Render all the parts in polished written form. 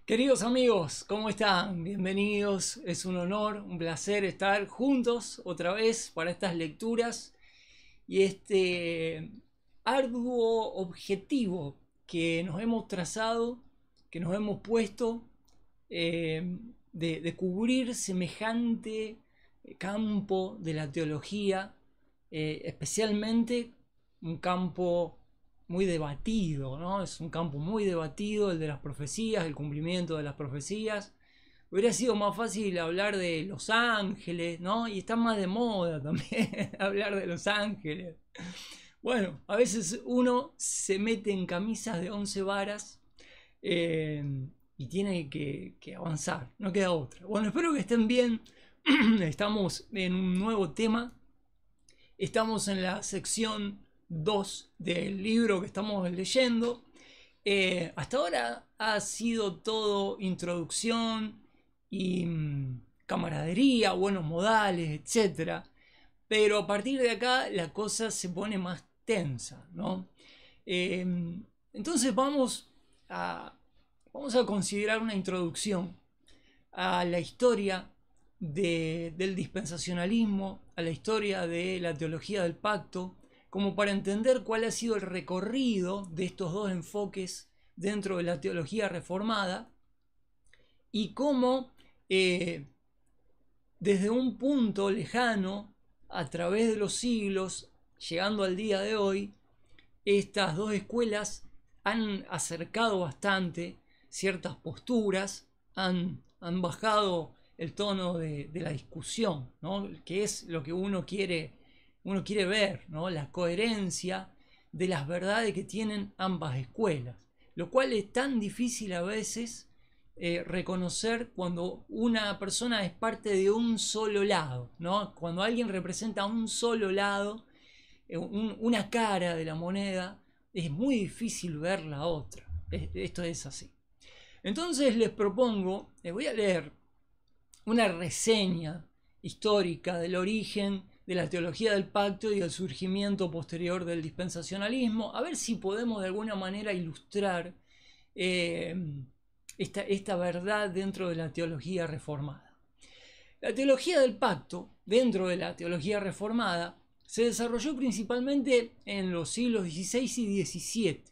Queridos amigos, ¿cómo están? Bienvenidos, es un honor, un placer estar juntos otra vez para estas lecturas y este arduo objetivo que nos hemos trazado, que nos hemos puesto de cubrir semejante campo de la teología, especialmente un campo muy debatido, ¿no? Es un campo muy debatido el de las profecías, el cumplimiento de las profecías. Hubiera sido más fácil hablar de los ángeles, ¿no? Y está más de moda también hablar de los ángeles. Bueno, a veces uno se mete en camisas de 11 varas y tiene que avanzar, no queda otra. Bueno, espero que estén bien. Estamos en un nuevo tema. Estamos en la sección 2 del libro que estamos leyendo. Hasta ahora ha sido todo introducción y camaradería, buenos modales, etc. Pero a partir de acá la cosa se pone más tensa, ¿no? Entonces vamos a considerar una introducción a la historia del dispensacionalismo, a la historia de la teología del pacto, como para entender cuál ha sido el recorrido de estos dos enfoques dentro de la teología reformada y cómo desde un punto lejano, a través de los siglos, llegando al día de hoy, estas dos escuelas han acercado bastante ciertas posturas, han bajado el tono de la discusión, ¿no? Que es lo que uno quiere ver, ¿no? La coherencia de las verdades que tienen ambas escuelas, lo cual es tan difícil a veces reconocer cuando una persona es parte de un solo lado, ¿no? Cuando alguien representa un solo lado, una cara de la moneda, es muy difícil ver la otra. Esto es así. Entonces les propongo, les voy a leer una reseña histórica del origen de la teología del pacto y el surgimiento posterior del dispensacionalismo, a ver si podemos de alguna manera ilustrar esta verdad dentro de la teología reformada. La teología del pacto, dentro de la teología reformada, se desarrolló principalmente en los siglos XVI y XVII,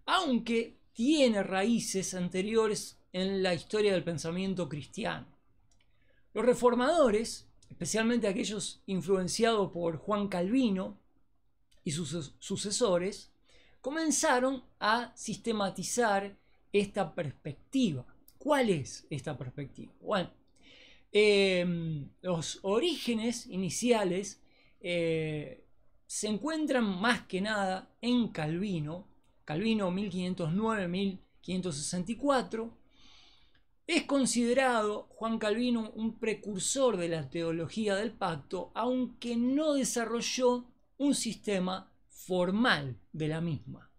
aunque tiene raíces anteriores en la historia del pensamiento cristiano. Los reformadores, especialmente aquellos influenciados por Juan Calvino y sus sucesores, comenzaron a sistematizar esta perspectiva. ¿Cuál es esta perspectiva? Bueno, los orígenes iniciales se encuentran más que nada en Calvino 1509-1564. Es considerado Juan Calvino un precursor de la teología del pacto, aunque no desarrolló un sistema formal de la misma.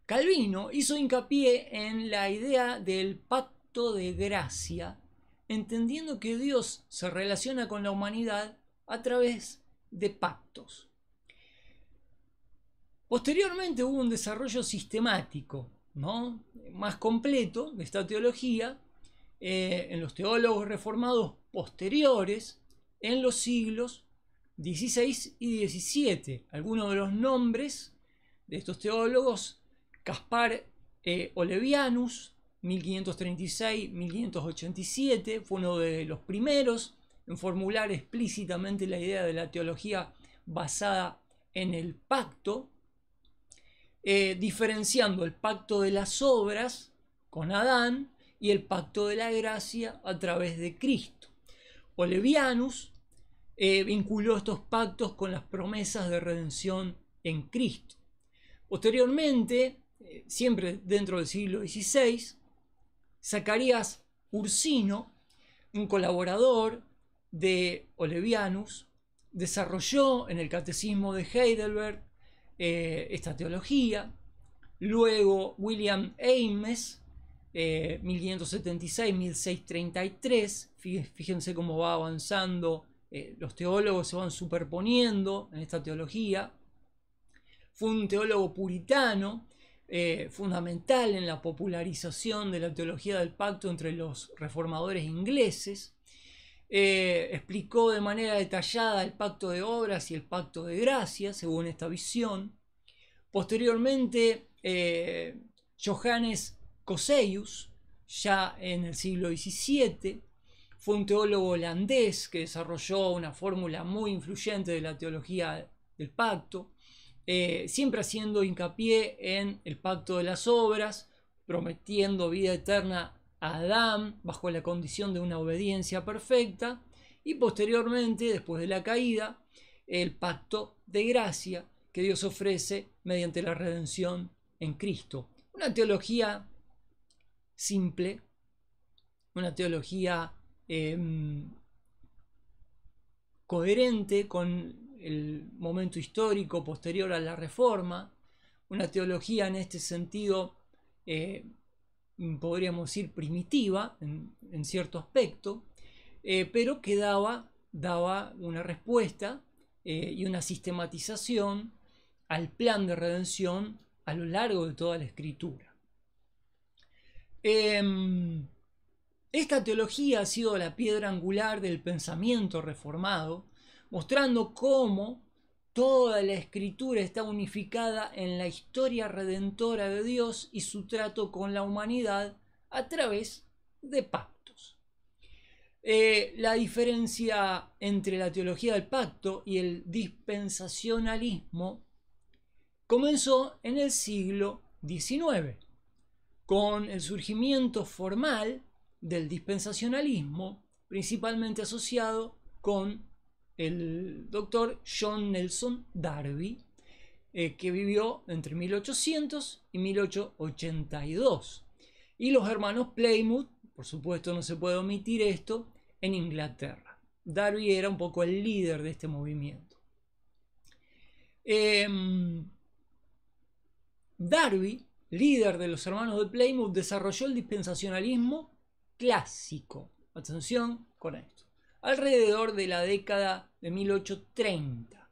Calvino hizo hincapié en la idea del pacto de gracia, entendiendo que Dios se relaciona con la humanidad a través de pactos. Posteriormente hubo un desarrollo sistemático, ¿no?, más completo de esta teología en los teólogos reformados posteriores en los siglos XVI y XVII. Algunos de los nombres de estos teólogos: Caspar Olevianus, 1536-1587, fue uno de los primeros en formular explícitamente la idea de la teología basada en el pacto, diferenciando el pacto de las obras con Adán y el pacto de la gracia a través de Cristo. Olevianus vinculó estos pactos con las promesas de redención en Cristo. Posteriormente, siempre dentro del siglo XVI, Zacarías Ursino, un colaborador de Olevianus, desarrolló en el Catecismo de Heidelberg esta teología. Luego William Ames, 1576-1633, fíjense cómo va avanzando, los teólogos se van superponiendo en esta teología. Fue un teólogo puritano fundamental en la popularización de la teología del pacto entre los reformadores ingleses. Explicó de manera detallada el pacto de obras y el pacto de gracia, según esta visión. Posteriormente, Johannes Cosseius, ya en el siglo XVII, fue un teólogo holandés que desarrolló una fórmula muy influyente de la teología del pacto, siempre haciendo hincapié en el pacto de las obras, prometiendo vida eterna a Adán bajo la condición de una obediencia perfecta, y posteriormente, después de la caída, el pacto de gracia que Dios ofrece mediante la redención en Cristo. Una teología simple, una teología coherente con el momento histórico posterior a la Reforma, una teología en este sentido podríamos decir primitiva en cierto aspecto, pero que daba una respuesta y una sistematización al plan de redención a lo largo de toda la Escritura. Esta teología ha sido la piedra angular del pensamiento reformado, mostrando cómo toda la Escritura está unificada en la historia redentora de Dios y su trato con la humanidad a través de pactos. La diferencia entre la teología del pacto y el dispensacionalismo comenzó en el siglo XIX, con el surgimiento formal del dispensacionalismo, principalmente asociado con el doctor John Nelson Darby, que vivió entre 1800 y 1882. Y los hermanos Plymouth, por supuesto no se puede omitir esto, en Inglaterra. Darby era un poco el líder de este movimiento. Darby, líder de los hermanos de Plymouth, desarrolló el dispensacionalismo clásico. Atención con esto. Alrededor de la década de 1830.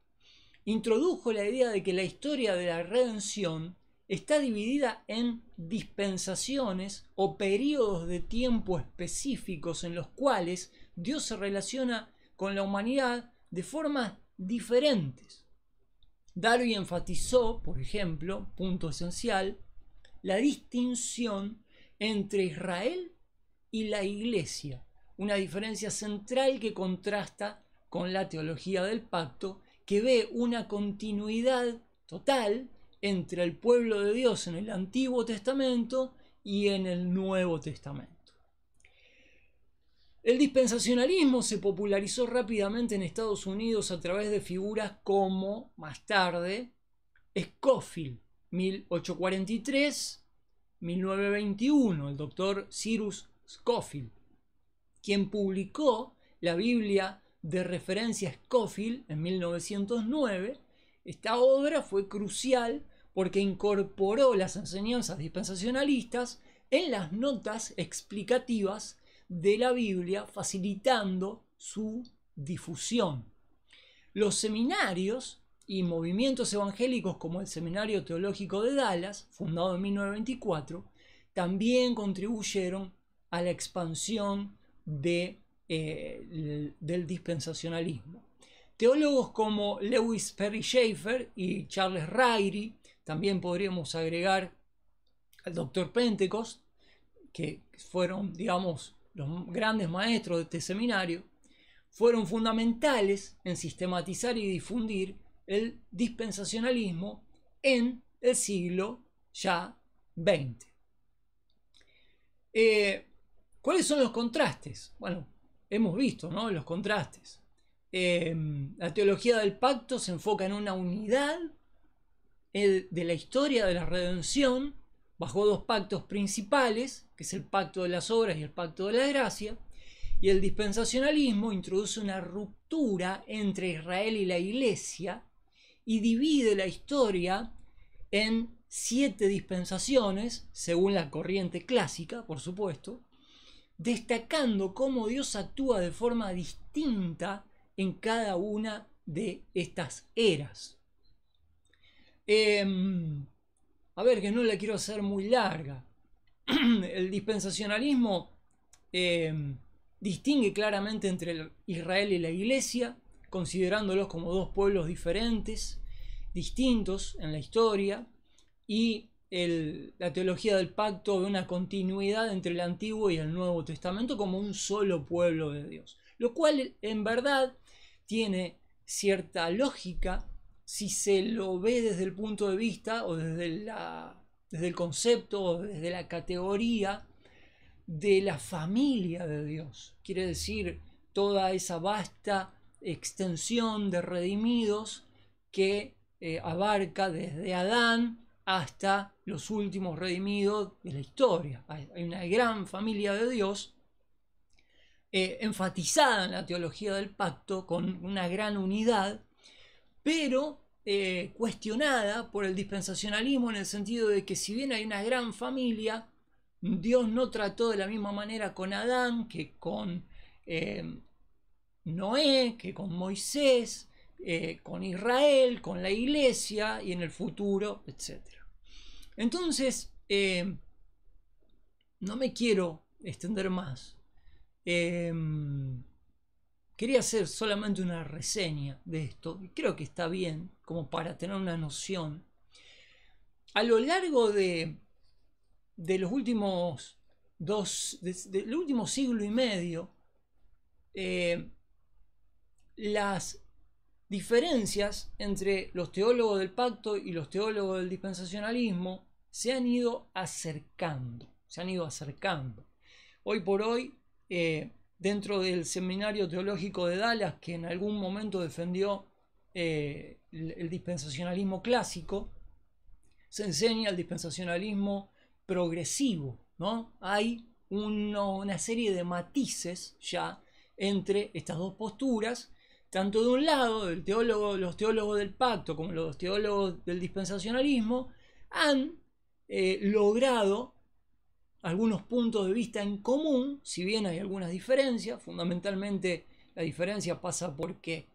Introdujo la idea de que la historia de la redención está dividida en dispensaciones o periodos de tiempo específicos en los cuales Dios se relaciona con la humanidad de formas diferentes. Darby enfatizó, por ejemplo, punto esencial, la distinción entre Israel y la Iglesia, una diferencia central que contrasta con la teología del pacto, que ve una continuidad total entre el pueblo de Dios en el Antiguo Testamento y en el Nuevo Testamento. El dispensacionalismo se popularizó rápidamente en Estados Unidos a través de figuras como, más tarde, Scofield, 1843-1921, el doctor Cyrus Scofield, quien publicó la Biblia de referencia Scofield en 1909. Esta obra fue crucial porque incorporó las enseñanzas dispensacionalistas en las notas explicativas de la Biblia, facilitando su difusión. Los seminarios y movimientos evangélicos como el Seminario Teológico de Dallas, fundado en 1924, también contribuyeron a la expansión del dispensacionalismo. Teólogos como Lewis Perry Schaeffer y Charles Ryrie, también podríamos agregar al Dr. Pentecost, que fueron, digamos, los grandes maestros de este seminario, fueron fundamentales en sistematizar y difundir el dispensacionalismo en el siglo ya XX. ¿Cuáles son los contrastes? Bueno, hemos visto, ¿no?, los contrastes. La teología del pacto se enfoca en una unidad de la historia de la redención bajo dos pactos principales, que es el pacto de las obras y el pacto de la gracia, y el dispensacionalismo introduce una ruptura entre Israel y la Iglesia y divide la historia en 7 dispensaciones, según la corriente clásica, por supuesto, destacando cómo Dios actúa de forma distinta en cada una de estas eras. a ver, que no la quiero hacer muy larga. El dispensacionalismo distingue claramente entre Israel y la Iglesia, considerándolos como dos pueblos diferentes, distintos en la historia, y la teología del pacto ve una continuidad entre el Antiguo y el Nuevo Testamento como un solo pueblo de Dios, lo cual en verdad tiene cierta lógica si se lo ve desde el punto de vista o desde el concepto o desde la categoría de la familia de Dios. Quiere decir, toda esa vasta extensión de redimidos que abarca desde Adán hasta los últimos redimidos de la historia. Hay una gran familia de Dios enfatizada en la teología del pacto con una gran unidad, pero cuestionada por el dispensacionalismo en el sentido de que si bien hay una gran familia, Dios no trató de la misma manera con Adán que con Noé, que con Moisés, con Israel, con la iglesia y en el futuro, etc. Entonces, no me quiero extender más. Quería hacer solamente una reseña de esto, y creo que está bien, como para tener una noción. A lo largo de los últimos del último siglo y medio, las diferencias entre los teólogos del pacto y los teólogos del dispensacionalismo se han ido acercando. Hoy por hoy, dentro del Seminario Teológico de Dallas, que en algún momento defendió el dispensacionalismo clásico, se enseña el dispensacionalismo progresivo, ¿no? Hay una serie de matices ya entre estas dos posturas, tanto de un lado, los teólogos del pacto como los teólogos del dispensacionalismo han logrado algunos puntos de vista en común, si bien hay algunas diferencias. Fundamentalmente la diferencia pasa porque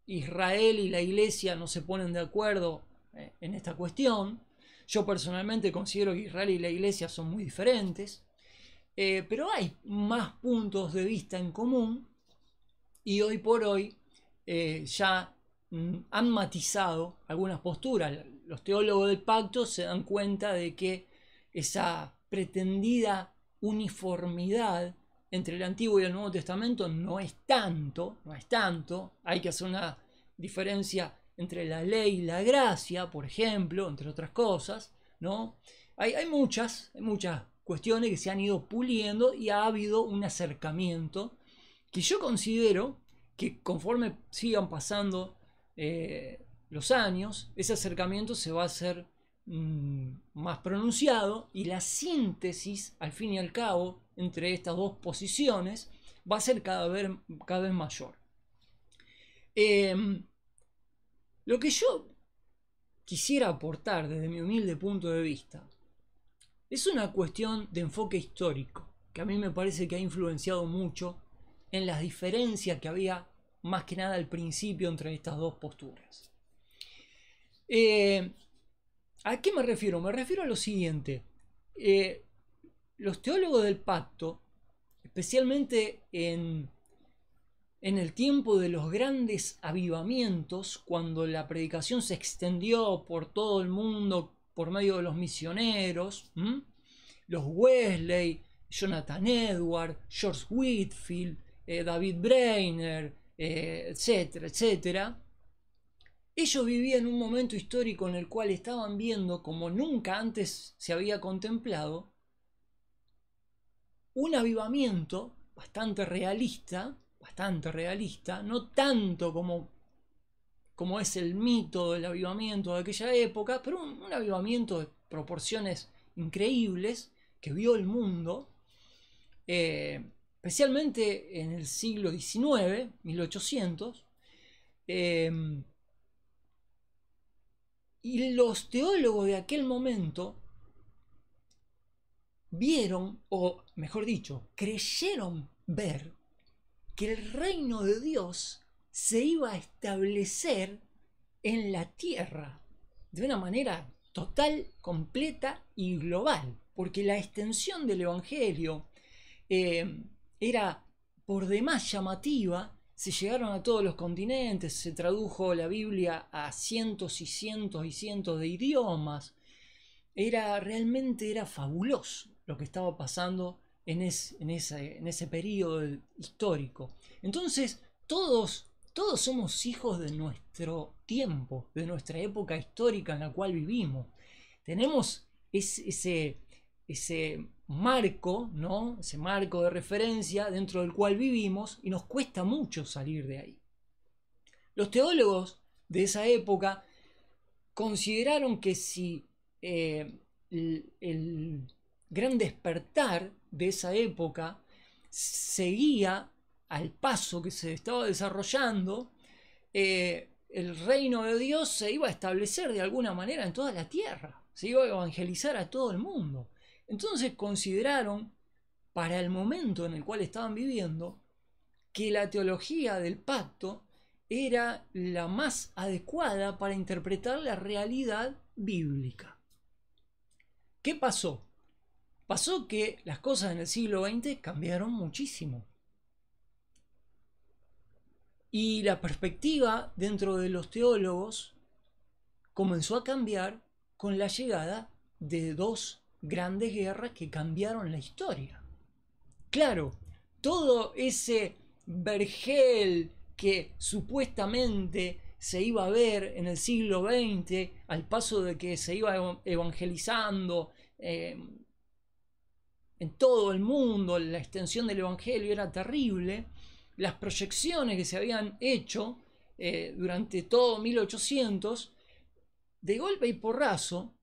Israel y la iglesia no se ponen de acuerdo en esta cuestión. Yo personalmente considero que Israel y la iglesia son muy diferentes, pero hay más puntos de vista en común, y hoy por hoy ya han matizado algunas posturas. Los teólogos del pacto se dan cuenta de que esa pretendida uniformidad entre el Antiguo y el Nuevo Testamento no es tanto. Hay que hacer una diferencia entre la ley y la gracia, por ejemplo, entre otras cosas, ¿no? Hay muchas cuestiones que se han ido puliendo y ha habido un acercamiento que yo considero que conforme sigan pasando los años, ese acercamiento se va a hacer más pronunciado, y la síntesis, al fin y al cabo, entre estas dos posiciones va a ser cada vez mayor. Lo que yo quisiera aportar desde mi humilde punto de vista es una cuestión de enfoque histórico, que a mí me parece que ha influenciado mucho en las diferencias que había más que nada al principio entre estas dos posturas. ¿A qué me refiero? Me refiero a lo siguiente. Los teólogos del pacto, especialmente en el tiempo de los grandes avivamientos, cuando la predicación se extendió por todo el mundo por medio de los misioneros, los Wesley, Jonathan Edwards, George Whitefield, David Brainerd, etcétera, etcétera, ellos vivían un momento histórico en el cual estaban viendo, como nunca antes se había contemplado, un avivamiento bastante realista, no tanto como es el mito del avivamiento de aquella época, pero un avivamiento de proporciones increíbles que vio el mundo, especialmente en el siglo XIX, 1800, y los teólogos de aquel momento vieron, o mejor dicho, creyeron ver que el reino de Dios se iba a establecer en la tierra. de una manera total, completa y global, porque la extensión del Evangelio era por demás llamativa. Se llegaron a todos los continentes, se tradujo la Biblia a cientos y cientos y cientos de idiomas. Realmente era fabuloso lo que estaba pasando en ese periodo histórico. Entonces, todos somos hijos de nuestro tiempo, de nuestra época histórica en la cual vivimos. Tenemos ese marco, ¿no? Ese marco de referencia dentro del cual vivimos, y nos cuesta mucho salir de ahí. Los teólogos de esa época consideraron que si el gran despertar de esa época seguía al paso que se estaba desarrollando, el reino de Dios se iba a establecer de alguna manera en toda la tierra, se iba a evangelizar a todo el mundo. Entonces consideraron, para el momento en el cual estaban viviendo, que la teología del pacto era la más adecuada para interpretar la realidad bíblica. ¿Qué pasó? Pasó que las cosas en el siglo XX cambiaron muchísimo. Y la perspectiva dentro de los teólogos comenzó a cambiar con la llegada de dos grandes guerras que cambiaron la historia. Claro, todo ese vergel que supuestamente se iba a ver en el siglo XX, al paso de que se iba evangelizando en todo el mundo, la extensión del evangelio era terrible. Las proyecciones que se habían hecho durante todo 1800, de golpe y porrazo,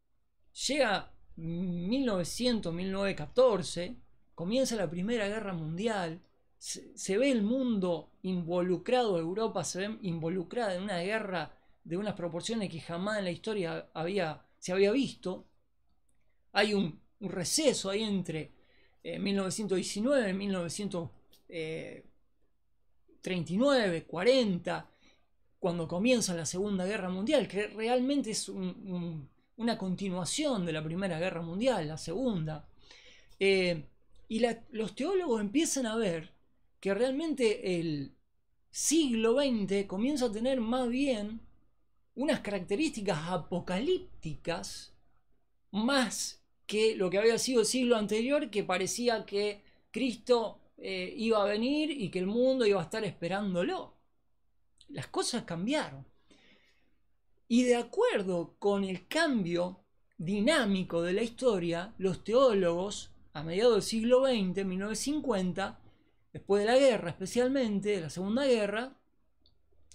llega 1900, 1914, comienza la Primera Guerra Mundial, se ve el mundo involucrado, Europa se ve involucrada en una guerra de unas proporciones que jamás en la historia se había visto. Hay un receso ahí entre 1919 y 1939, 40, cuando comienza la Segunda Guerra Mundial, que realmente es una continuación de la Primera Guerra Mundial, la segunda. Los teólogos empiezan a ver que realmente el siglo XX comienza a tener más bien unas características apocalípticas más que lo que había sido el siglo anterior, que parecía que Cristo iba a venir y que el mundo iba a estar esperándolo. Las cosas cambiaron. Y de acuerdo con el cambio dinámico de la historia, los teólogos, a mediados del siglo XX, 1950, después de la guerra, especialmente de la Segunda Guerra,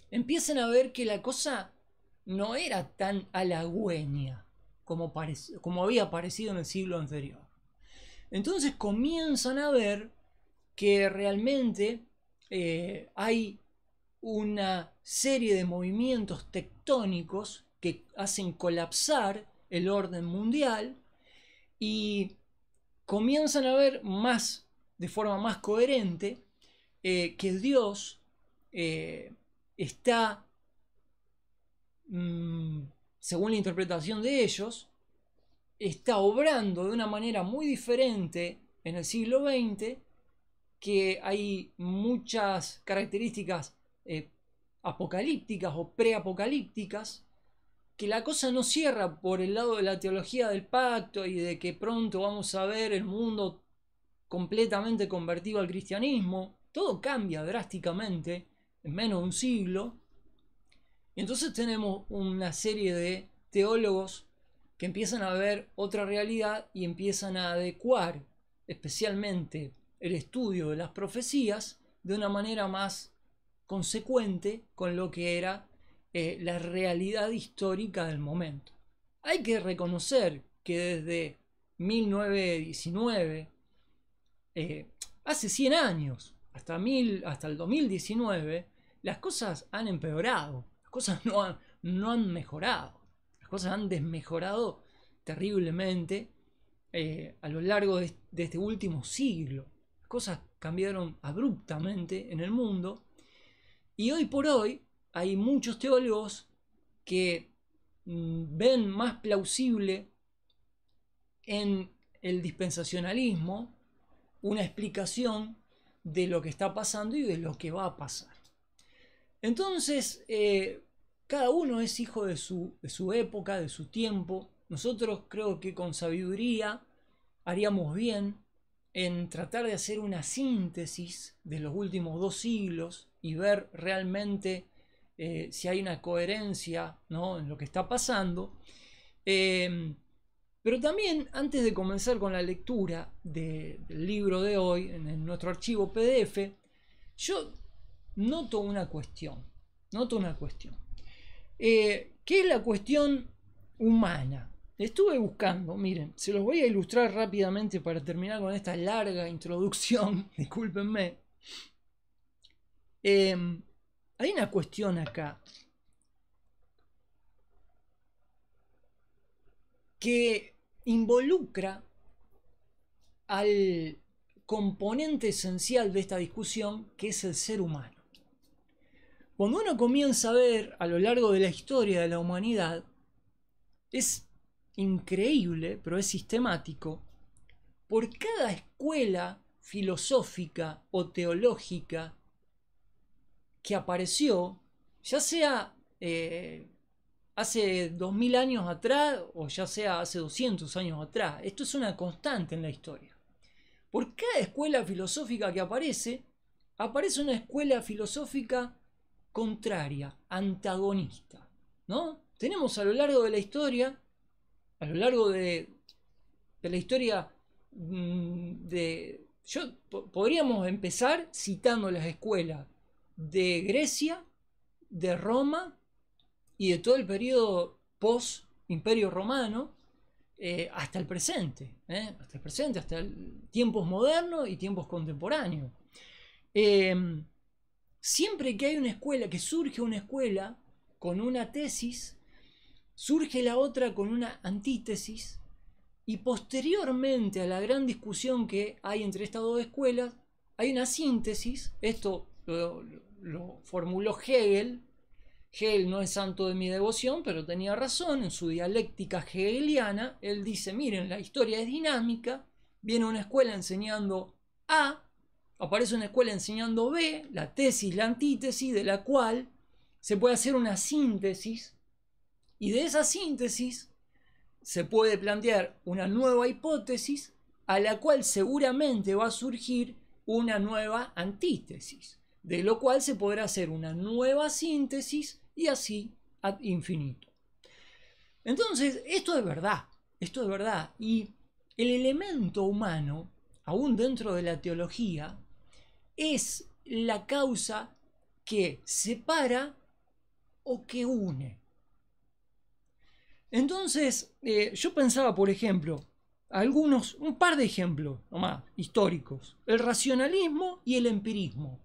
empiezan a ver que la cosa no era tan halagüeña como había parecido en el siglo anterior. Entonces comienzan a ver que realmente hay una serie de movimientos tectónicos que hacen colapsar el orden mundial, y comienzan a ver de forma más coherente que Dios está, según la interpretación de ellos, está obrando de una manera muy diferente en el siglo XX, que hay muchas características apocalípticas o preapocalípticas, que la cosa no cierra por el lado de la teología del pacto y de que pronto vamos a ver el mundo completamente convertido al cristianismo. Todo cambia drásticamente en menos de un siglo. Y entonces tenemos una serie de teólogos que empiezan a ver otra realidad y empiezan a adecuar especialmente el estudio de las profecías de una manera más consecuente con lo que era la realidad histórica del momento. Hay que reconocer que desde 1919, hace 100 años, hasta el 2019, las cosas han empeorado, las cosas no han mejorado, las cosas han desmejorado terriblemente a lo largo de este último siglo. Las cosas cambiaron abruptamente en el mundo, y hoy por hoy hay muchos teólogos que ven más plausible en el dispensacionalismo una explicación de lo que está pasando y de lo que va a pasar. Entonces, cada uno es hijo de su época, de su tiempo. Nosotros creo que con sabiduría haríamos bien en tratar de hacer una síntesis de los últimos 2 siglos y ver realmente si hay una coherencia, ¿no?, en lo que está pasando. Pero también, antes de comenzar con la lectura del libro de hoy, en nuestro archivo PDF, yo noto una cuestión. ¿Qué es la cuestión humana? Estuve buscando, miren, se los voy a ilustrar rápidamente para terminar con esta larga introducción, discúlpenme. Hay una cuestión acá que involucra al componente esencial de esta discusión, que es el ser humano. Cuando uno comienza a ver a lo largo de la historia de la humanidad, es increíble, pero es sistemático, por cada escuela filosófica o teológica que apareció, ya sea hace 2000 años atrás o ya sea hace 200 años atrás. Esto es una constante en la historia. Por cada escuela filosófica que aparece una escuela filosófica contraria, antagonista, ¿no? Tenemos a lo largo de la historia, podríamos empezar citando las escuelas de Grecia, de Roma y de todo el periodo post-Imperio Romano, hasta el presente, hasta tiempos modernos y tiempos contemporáneos. Siempre que hay una escuela, que surge una escuela con una tesis, surge la otra con una antítesis, y posteriormente a la gran discusión que hay entre estas 2 escuelas, hay una síntesis. Esto lo formuló Hegel. Hegel no es santo de mi devoción, pero tenía razón. En su dialéctica hegeliana, él dice, miren, la historia es dinámica, viene una escuela enseñando A, aparece una escuela enseñando B, la tesis, la antítesis, de la cual se puede hacer una síntesis, y de esa síntesis se puede plantear una nueva hipótesis, a la cual seguramente va a surgir una nueva antítesis, de lo cual se podrá hacer una nueva síntesis, y así ad infinito. Entonces, esto es verdad, y el elemento humano, aún dentro de la teología, es la causa que separa o que une. Entonces, yo pensaba, por ejemplo, un par de ejemplos nomás históricos: el racionalismo y el empirismo.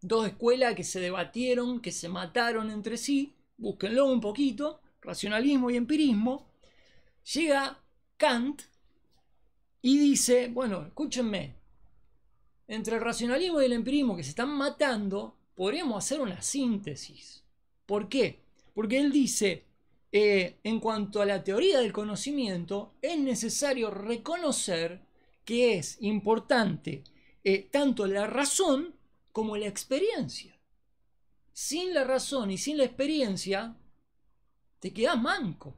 2 escuelas que se debatieron, que se mataron entre sí. Búsquenlo un poquito: racionalismo y empirismo. Llega Kant y dice, bueno, escúchenme, entre el racionalismo y el empirismo, que se están matando, podríamos hacer una síntesis. ¿Por qué? Porque él dice, en cuanto a la teoría del conocimiento, es necesario reconocer que es importante tanto la razón como la experiencia. Sin la razón y sin la experiencia, te quedas manco.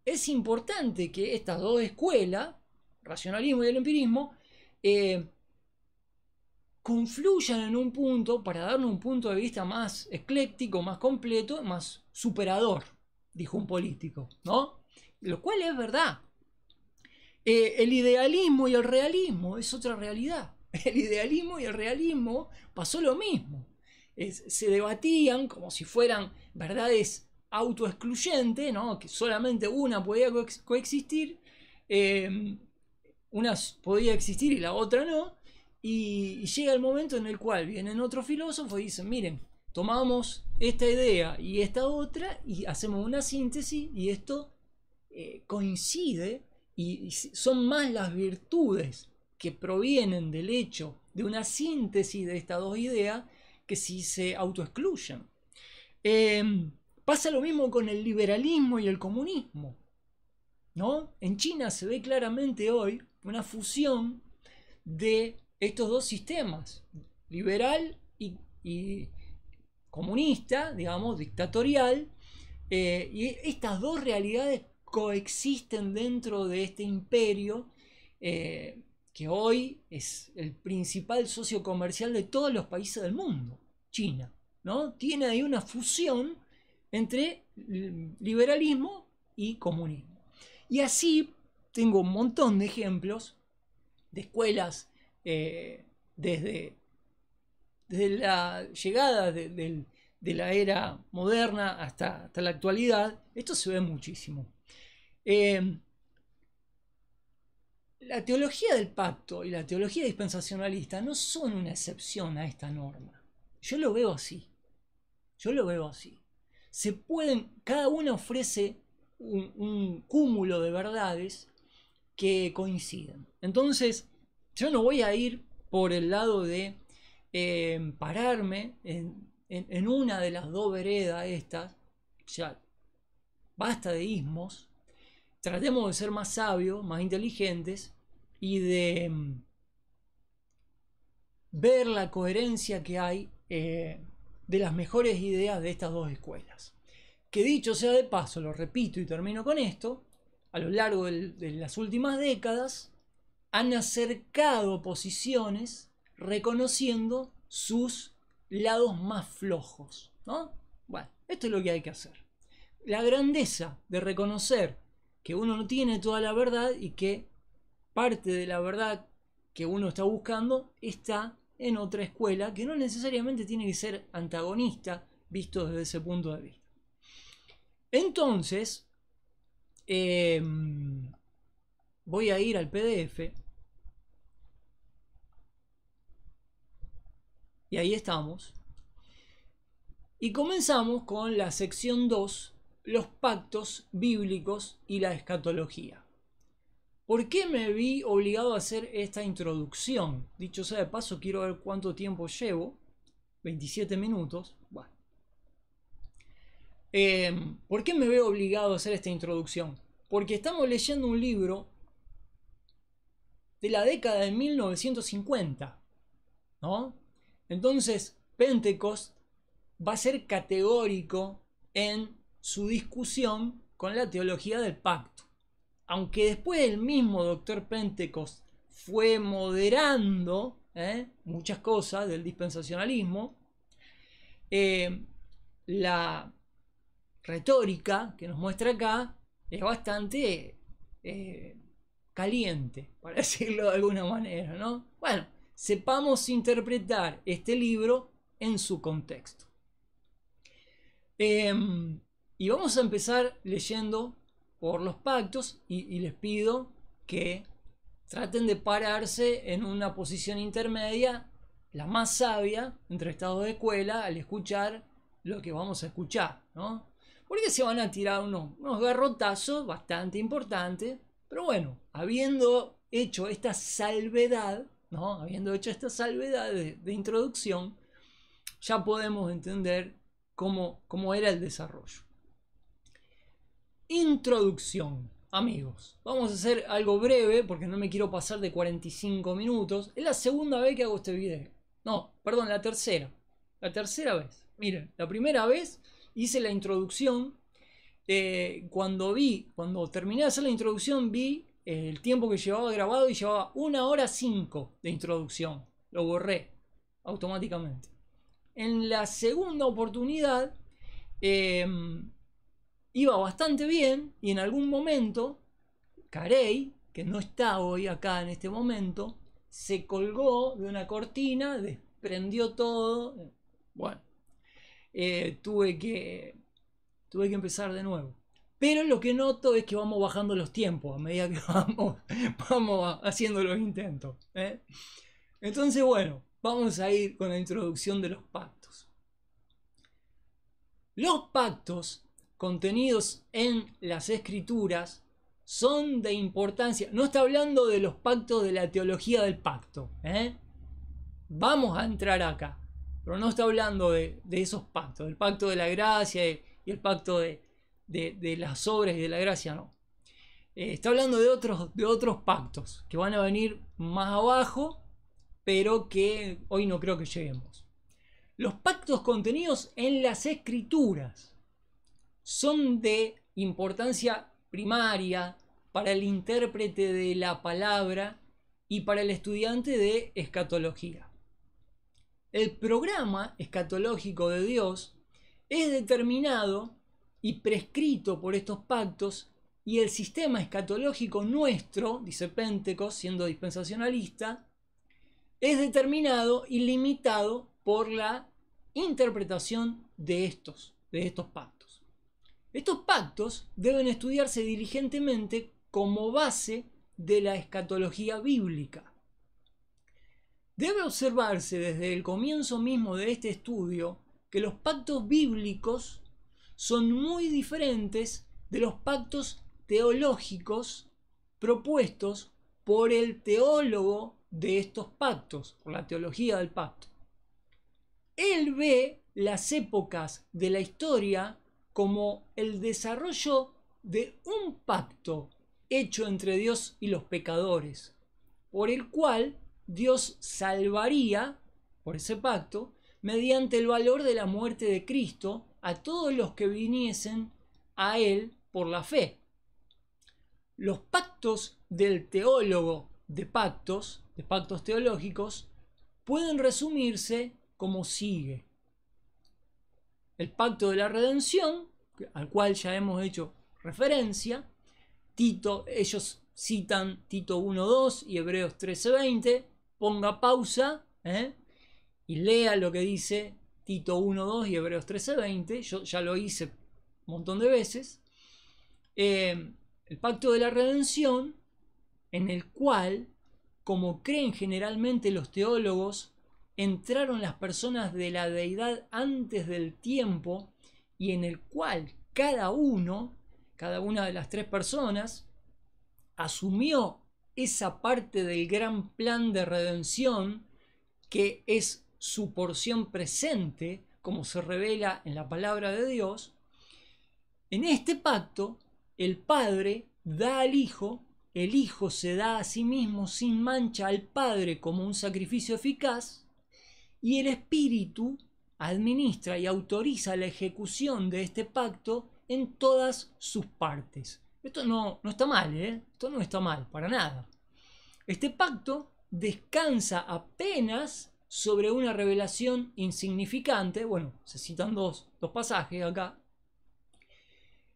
Es importante que estas 2 escuelas, racionalismo y el empirismo, confluyan en un punto para darnos un punto de vista más ecléctico, más completo, más superador, dijo un político, ¿no? Lo cual es verdad. El idealismo y el realismo es otra realidad. El idealismo y el realismo pasó lo mismo. Se debatían como si fueran verdades autoexcluyentes, ¿no?, que solamente una podía coexistir, una podía existir y la otra no. Y llega el momento en el cual vienen otros filósofos y dicen, miren, tomamos esta idea y esta otra y hacemos una síntesis, y esto coincide, y son más las virtudes que provienen del hecho de una síntesis de estas 2 ideas que si se autoexcluyen. Pasa lo mismo con el liberalismo y el comunismo, ¿no? En China se ve claramente hoy una fusión de estos dos sistemas, liberal y comunista, digamos, dictatorial, y estas dos realidades coexisten dentro de este imperio que hoy es el principal socio comercial de todos los países del mundo, China, ¿no? Tiene ahí una fusión entre liberalismo y comunismo. Y así tengo un montón de ejemplos de escuelas desde la llegada de la era moderna hasta la actualidad. Esto se ve muchísimo. La teología del pacto y la teología dispensacionalista no son una excepción a esta norma. Yo lo veo así. Se pueden, cada una ofrece un cúmulo de verdades que coinciden. Entonces, yo no voy a ir por el lado de pararme en una de las dos veredas estas. Ya basta de ismos. Tratemos de ser más sabios, más inteligentes y de ver la coherencia que hay de las mejores ideas de estas dos escuelas. Que dicho sea de paso, lo repito y termino con esto, a lo largo de las últimas décadas han acercado posiciones reconociendo sus lados más flojos, ¿no? Bueno, esto es lo que hay que hacer. La grandeza de reconocer que uno no tiene toda la verdad y que parte de la verdad que uno está buscando está en otra escuela que no necesariamente tiene que ser antagonista visto desde ese punto de vista. Entonces, voy a ir al PDF y ahí estamos. Y comenzamos con la sección 2, los pactos bíblicos y la escatología. ¿Por qué me vi obligado a hacer esta introducción? Dicho sea de paso, quiero ver cuánto tiempo llevo. 27 minutos. Bueno. ¿Por qué me veo obligado a hacer esta introducción? Porque estamos leyendo un libro de la década de 1950, ¿no? Entonces, Pentecost va a ser categórico en su discusión con la teología del pacto. Aunque después el mismo doctor Pentecost fue moderando muchas cosas del dispensacionalismo, la retórica que nos muestra acá es bastante caliente, para decirlo de alguna manera, ¿no? Bueno, sepamos interpretar este libro en su contexto. Y vamos a empezar leyendo por los pactos y les pido que traten de pararse en una posición intermedia, la más sabia entre estados de escuela, al escuchar lo que vamos a escuchar, ¿no? Porque se van a tirar unos garrotazos bastante importantes, pero bueno, habiendo hecho esta salvedad, ¿no? Habiendo hecho esta salvedad de introducción, ya podemos entender cómo era el desarrollo. Introducción, amigos. Vamos a hacer algo breve porque no me quiero pasar de 45 minutos. Es la segunda vez que hago este video. No, perdón, la tercera. La tercera vez. Miren, la primera vez hice la introducción. Cuando terminé de hacer la introducción, vi el tiempo que llevaba grabado y llevaba 1 hora 5 de introducción. Lo borré automáticamente. En la segunda oportunidad iba bastante bien y en algún momento Carey, que no está hoy acá en este momento, se colgó de una cortina, desprendió todo. Bueno, tuve que empezar de nuevo. Pero lo que noto es que vamos bajando los tiempos a medida que vamos haciendo los intentos. Entonces, bueno, vamos a ir con la introducción de los pactos. Los pactos contenidos en las escrituras son de importancia. No está hablando de los pactos de la teología del pacto. Vamos a entrar acá. Pero no está hablando de esos pactos. Del pacto de la gracia y el pacto de las obras y de la gracia no. Está hablando de otros pactos que van a venir más abajo, pero que hoy no creo que lleguemos. Los pactos contenidos en las Escrituras son de importancia primaria para el intérprete de la palabra y para el estudiante de escatología. El programa escatológico de Dios es determinado y prescrito por estos pactos, y el sistema escatológico nuestro, dice Pentecost, siendo dispensacionalista, es determinado y limitado por la interpretación de estos pactos. Estos pactos deben estudiarse diligentemente como base de la escatología bíblica. Debe observarse desde el comienzo mismo de este estudio que los pactos bíblicos son muy diferentes de los pactos teológicos propuestos por el teólogo de estos pactos, por la teología del pacto. Él ve las épocas de la historia como el desarrollo de un pacto hecho entre Dios y los pecadores, por el cual Dios salvaría, por ese pacto, mediante el valor de la muerte de Cristo, a todos los que viniesen a Él por la fe. Los pactos del teólogo de pactos teológicos, pueden resumirse como sigue. El pacto de la redención, al cual ya hemos hecho referencia. Ellos citan Tito 1:2 y Hebreos 13:20. Ponga pausa y lea lo que dice Tito 1:2 y Hebreos 13:20. Yo ya lo hice un montón de veces. El pacto de la redención, en el cual, como creen generalmente los teólogos, entraron las personas de la deidad antes del tiempo, y en el cual cada una de las tres personas asumió esa parte del gran plan de redención que es su porción presente, como se revela en la palabra de Dios. En este pacto, el Padre da al Hijo, el Hijo se da a sí mismo sin mancha al Padre como un sacrificio eficaz, y el Espíritu administra y autoriza la ejecución de este pacto en todas sus partes. Esto no está mal, Esto no está mal, para nada. Este pacto descansa apenas sobre una revelación insignificante. Bueno, se citan dos pasajes acá.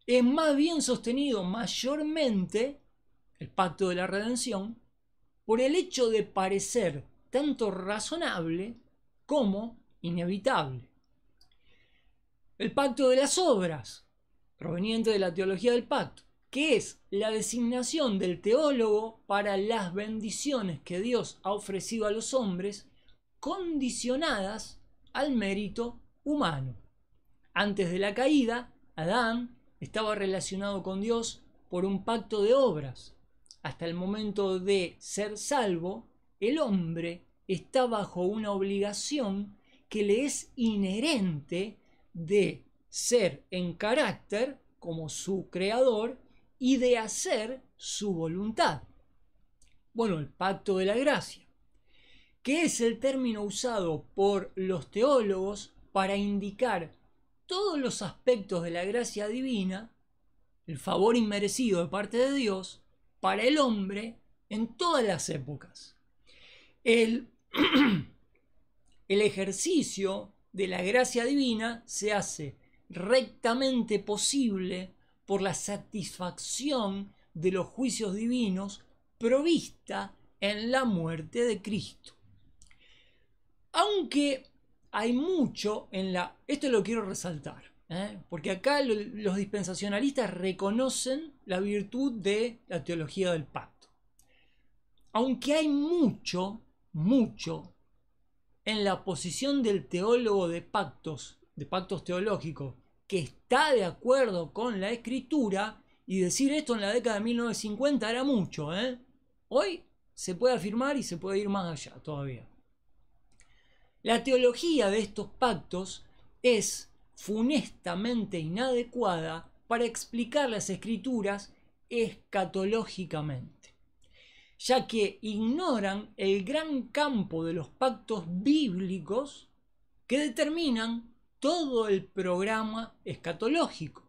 Es más bien sostenido mayormente, el pacto de la redención, por el hecho de parecer tanto razonable como inevitable. El pacto de las obras, proveniente de la teología del pacto, que es la designación del teólogo para las bendiciones que Dios ha ofrecido a los hombres, condicionadas al mérito humano. Antes de la caída, Adán estaba relacionado con Dios por un pacto de obras. Hasta el momento de ser salvo, el hombre está bajo una obligación que le es inherente de ser en carácter como su creador y de hacer su voluntad. Bueno, el pacto de la gracia, que es el término usado por los teólogos para indicar todos los aspectos de la gracia divina, el favor inmerecido de parte de Dios para el hombre en todas las épocas. El ejercicio de la gracia divina se hace rectamente posible por la satisfacción de los juicios divinos provista en la muerte de Cristo. Aunque hay mucho en la... Esto lo quiero resaltar, porque acá los dispensacionalistas reconocen la virtud de la teología del pacto. Aunque hay mucho en la posición del teólogo de pactos teológicos, que está de acuerdo con la escritura, y decir esto en la década de 1950 era mucho, Hoy se puede afirmar y se puede ir más allá todavía. La teología de estos pactos es funestamente inadecuada para explicar las escrituras escatológicamente, ya que ignoran el gran campo de los pactos bíblicos que determinan todo el programa escatológico.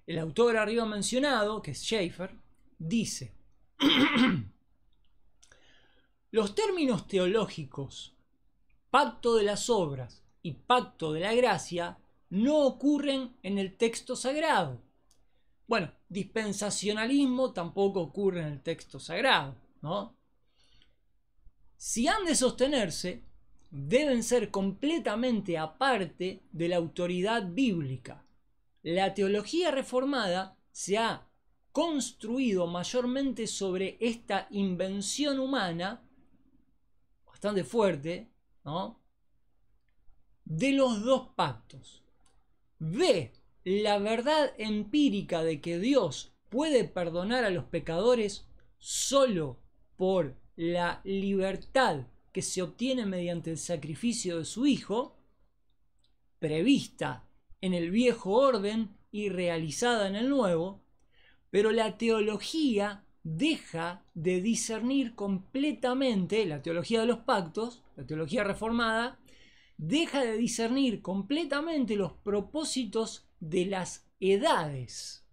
El autor arriba mencionado, que es Schaeffer, dice: los términos teológicos pacto de las obras y pacto de la gracia no ocurren en el texto sagrado. Bueno, dispensacionalismo tampoco ocurre en el texto sagrado, ¿no? Si han de sostenerse, deben ser completamente aparte de la autoridad bíblica. La teología reformada se ha construido mayormente sobre esta invención humana, bastante fuerte, ¿no?, de los dos pactos. Ve la verdad empírica de que Dios puede perdonar a los pecadores solo por la libertad que se obtiene mediante el sacrificio de su Hijo, prevista en el viejo orden y realizada en el nuevo, pero la teología deja de discernir completamente, la teología de los pactos, la teología reformada, deja de discernir completamente los propósitos de las edades,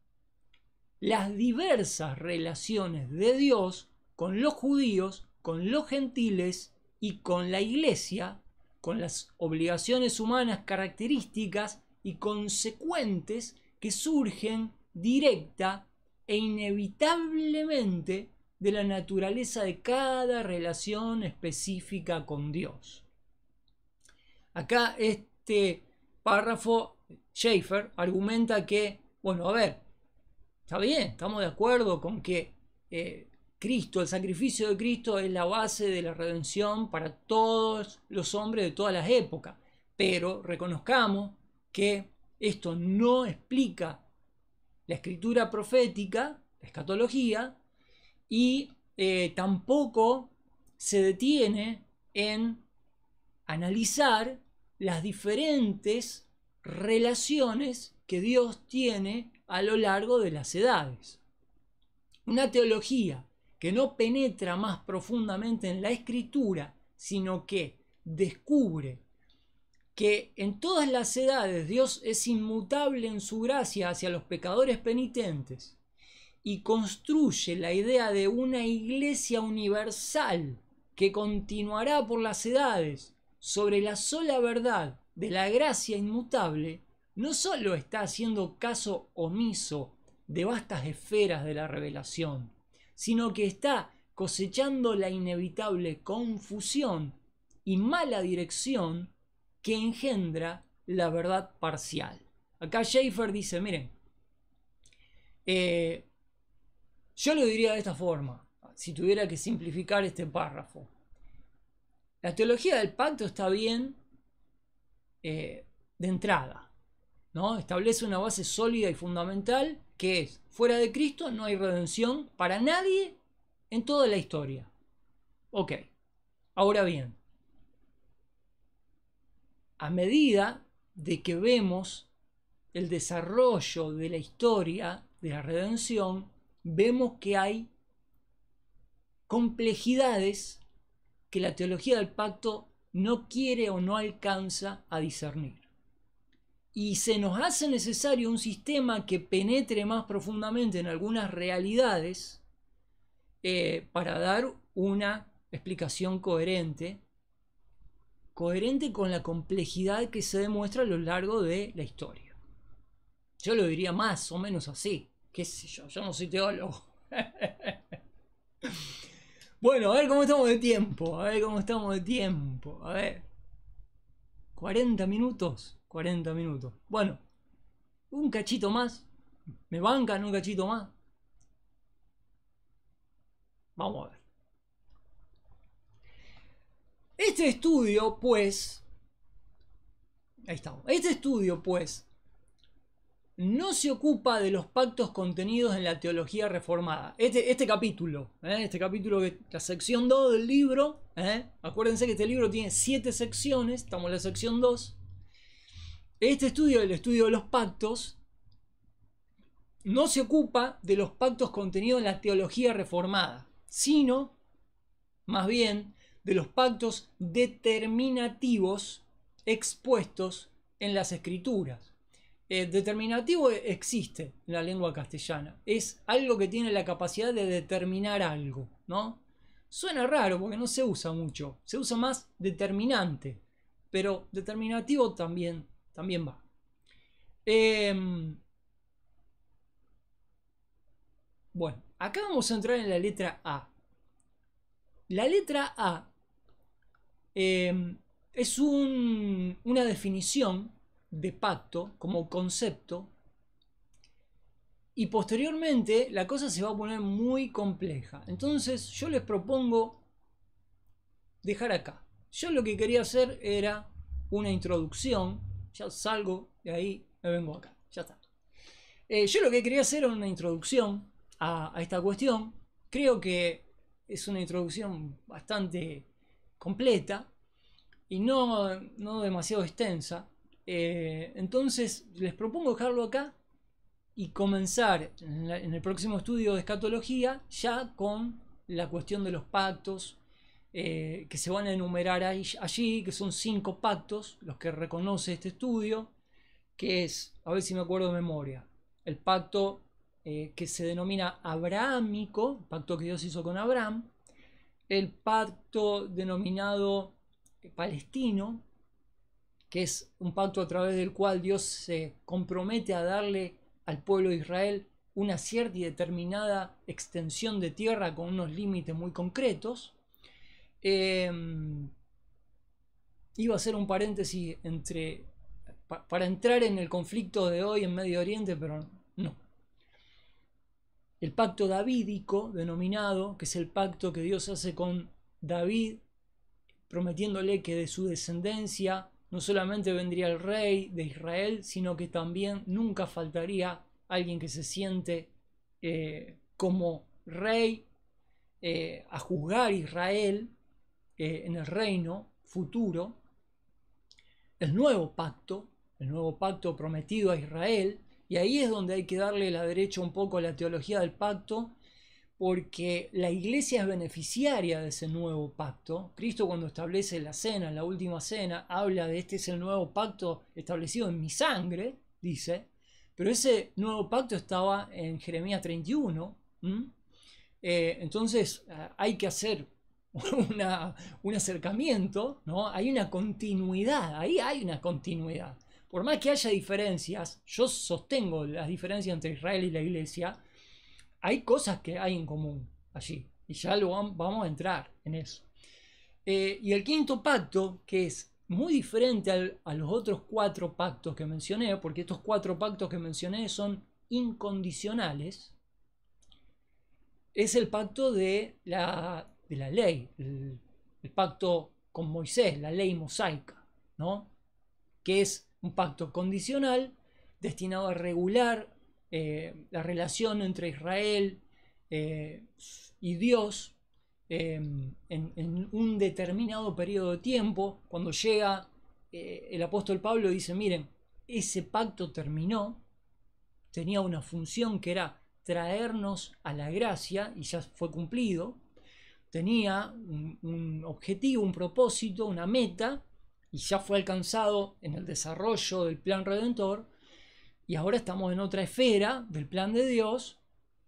las diversas relaciones de Dios con los judíos, con los gentiles y con la iglesia, con las obligaciones humanas características y consecuentes que surgen directa e inevitablemente de la naturaleza de cada relación específica con Dios. Acá este párrafo, Schaeffer argumenta que, bueno, a ver, está bien, estamos de acuerdo con que Cristo, el sacrificio de Cristo es la base de la redención para todos los hombres de todas las épocas, pero reconozcamos que esto no explica la escritura profética, la escatología, y tampoco se detiene en analizar las diferentes relaciones que Dios tiene a lo largo de las edades. Una teología que no penetra más profundamente en la escritura, sino que descubre que en todas las edades Dios es inmutable en su gracia hacia los pecadores penitentes y construye la idea de una iglesia universal que continuará por las edades sobre la sola verdad de la gracia inmutable, no solo está haciendo caso omiso de vastas esferas de la revelación, sino que está cosechando la inevitable confusión y mala dirección que engendra la verdad parcial. Acá Schaeffer dice, miren, yo lo diría de esta forma, si tuviera que simplificar este párrafo. La teología del pacto está bien de entrada, ¿no? Establece una base sólida y fundamental que es, fuera de Cristo no hay redención para nadie en toda la historia. Ok, ahora bien, a medida de que vemos el desarrollo de la historia de la redención, vemos que hay complejidades que la teología del pacto no quiere o no alcanza a discernir. Y se nos hace necesario un sistema que penetre más profundamente en algunas realidades para dar una explicación coherente con la complejidad que se demuestra a lo largo de la historia. Yo lo diría más o menos así. ¿Qué sé yo? Yo no soy teólogo. Bueno, a ver cómo estamos de tiempo. A ver. 40 minutos. 40 minutos. Bueno, un cachito más. ¿Me bancan un cachito más? Vamos a ver. Este estudio, pues... Ahí estamos. Este estudio, pues... no se ocupa de los pactos contenidos en la teología reformada. Este capítulo, que la sección 2 del libro, acuérdense que este libro tiene 7 secciones, estamos en la sección 2, Este estudio, el estudio de los pactos, no se ocupa de los pactos contenidos en la teología reformada, sino más bien de los pactos determinativos expuestos en las escrituras. Determinativo existe en la lengua castellana, es algo que tiene la capacidad de determinar algo, ¿no? Suena raro porque no se usa mucho, se usa más determinante, pero determinativo también va. Bueno, acá vamos a entrar en la letra A. La letra A es una definición de pacto como concepto, y posteriormente la cosa se va a poner muy compleja. Entonces yo les propongo dejar acá. Yo lo que quería hacer era una introducción. Ya salgo de ahí, me vengo acá, ya está. Yo lo que quería hacer era una introducción a esta cuestión. Creo que es una introducción bastante completa y no demasiado extensa. Entonces les propongo dejarlo acá y comenzar en el próximo estudio de escatología ya con la cuestión de los pactos que se van a enumerar allí, que son 5 pactos los que reconoce este estudio, que es, a ver si me acuerdo de memoria, el pacto que se denomina abrahámico, pacto que Dios hizo con Abraham, el pacto denominado palestino, que es un pacto a través del cual Dios se compromete a darle al pueblo de Israel una cierta y determinada extensión de tierra con unos límites muy concretos. Iba a hacer un paréntesis para entrar en el conflicto de hoy en Medio Oriente, pero no. El pacto davídico denominado, que es el pacto que Dios hace con David, prometiéndole que de su descendencia no solamente vendría el rey de Israel, sino que también nunca faltaría alguien que se siente como rey a juzgar Israel en el reino futuro. El nuevo pacto prometido a Israel, y ahí es donde hay que darle la derecha un poco a la teología del pacto, porque la iglesia es beneficiaria de ese nuevo pacto. Cristo, cuando establece la cena, la última cena, habla de este es el nuevo pacto establecido en mi sangre, dice, pero ese nuevo pacto estaba en Jeremías 31. Entonces hay que hacer un acercamiento, ¿no? Hay una continuidad, ahí hay una continuidad. Por más que haya diferencias, yo sostengo las diferencias entre Israel y la iglesia, hay cosas que hay en común allí, y ya vamos a entrar en eso. Y el quinto pacto, que es muy diferente a los otros 4 pactos que mencioné, porque estos 4 pactos que mencioné son incondicionales, es el pacto de la ley, el pacto con Moisés, la ley mosaica, ¿no? Que es un pacto condicional destinado a regular la relación entre Israel y Dios en un determinado periodo de tiempo. Cuando llega el apóstol Pablo dice, miren, ese pacto terminó, tenía una función que era traernos a la gracia y ya fue cumplido, tenía un objetivo, un propósito, una meta, y ya fue alcanzado en el desarrollo del plan redentor, y ahora estamos en otra esfera del plan de Dios,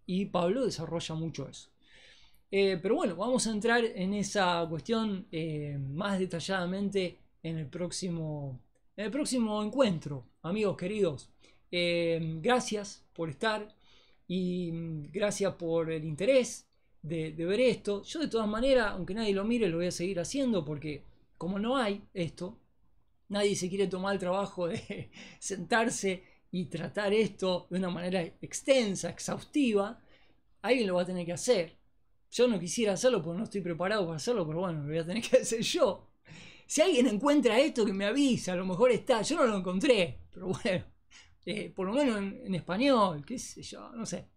y Pablo desarrolla mucho eso. Pero bueno, vamos a entrar en esa cuestión más detalladamente en el próximo encuentro, amigos queridos. Gracias por estar y gracias por el interés de ver esto. Yo de todas maneras, aunque nadie lo mire, lo voy a seguir haciendo porque como no hay esto, nadie se quiere tomar el trabajo de sentarse y tratar esto de una manera extensa, exhaustiva, alguien lo va a tener que hacer. Yo no quisiera hacerlo porque no estoy preparado para hacerlo, pero bueno, lo voy a tener que hacer yo. Si alguien encuentra esto, que me avisa, a lo mejor está, yo no lo encontré, pero bueno, por lo menos en español, qué sé yo, no sé.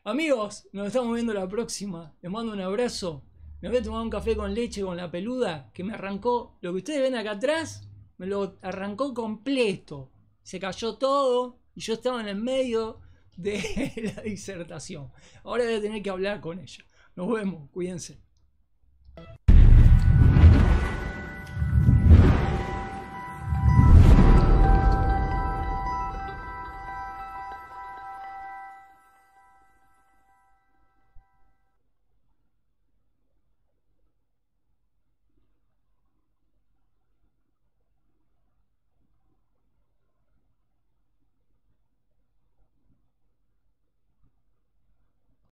Amigos, nos estamos viendo la próxima, les mando un abrazo, me voy a tomar un café con leche con la peluda, que me arrancó, lo que ustedes ven acá atrás, me lo arrancó completo. se cayó todo y yo estaba en el medio de la disertación. Ahora voy a tener que hablar con ella. Nos vemos, cuídense.